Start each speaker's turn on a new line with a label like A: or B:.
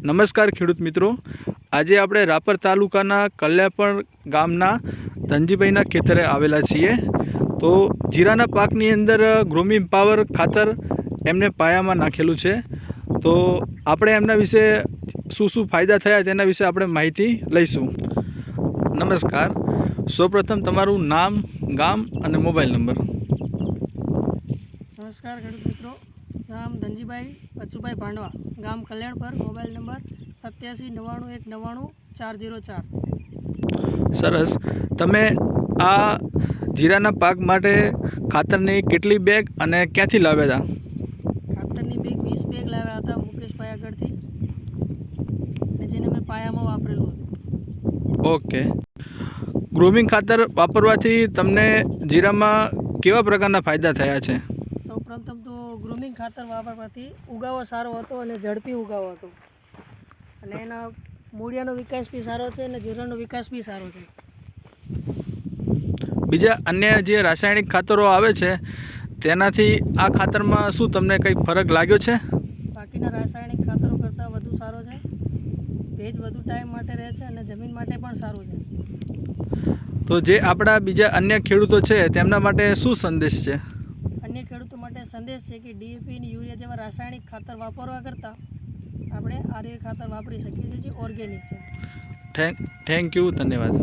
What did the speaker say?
A: નમસ્કાર ખેડૂત મિત્રો, આજે આપણે રાપર તાલુકાના કલ્યાપણ ગામના ધનજીભાઈના ખેતરે આવેલા છીએ। તો જીરાના પાકની અંદર ગ્રોમિંગ પાવર ખાતર એમને પાયામાં નાખેલું છે। તો આપણે એમના વિશે શું ફાયદા થયા તેના વિશે આપણે માહિતી લઈશું। નમસ્કાર, સૌપ્રથમ તમારું નામ, ગામ અને મોબાઈલ નંબર।
B: નમસ્કાર ખેડૂત મિત્રો, નામ ધનજીભાઈ બચુભાઈ ભાંડવા, ગામ કલ્યાણપર, મોબાઈલ નંબર 8791914004।
A: સરસ। તમે આ જીરાના પાક માટે ખાતરની કેટલી બેગ અને ક્યાંથી લાવ્યા હતા?
B: ખાતરની બેગ 20 બેગ લાવ્યા હતા મુકેશભાઈ આગળથી, અને જેને મેં પાયામાં વાપરેલું હતું।
A: ઓકે, ગ્રોમિંગ ખાતર વાપરવાથી તમને જીરામાં કેવા પ્રકારના ફાયદા થયા છે?
B: સૌપ્રથમ તો ગ્રૂમિંગ ખાતર વાપરવાથી ઉગાવો સારો હતો અને ઝડપી ઉગાવો હતો, અને એના મૂળિયાનો વિકાસ બી સારો છે અને જીરાનો વિકાસ બી સારો છે।
A: બીજા અન્ય જે રાસાયણિક ખાતરો આવે છે તેનાથી આ ખાતરમાં શું તમને કંઈક ફરક લાગ્યો છે?
B: બાકીના રાસાયણિક ખાતરો કરતાં વધુ સારો છે, ભેજ વધુ ટાઈમ માટે રહે છે અને જમીન માટે પણ સારું છે।
A: તો જે આપણા બીજા અન્ય ખેડૂતો છે તેમના માટે શું સંદેશ છે?
B: અન્ય ખેડૂતો માટે સંદેશ છે કે ડીએપી અને યુરિયા જેવા રાસાયણિક ખાતર વાપરવા કરતાં આપણે આર્ય ખાતર વાપરી શકીએ છીએ, જે ઓર્ગેનિક છે।
A: થેન્ક યુ, ધન્યવાદ।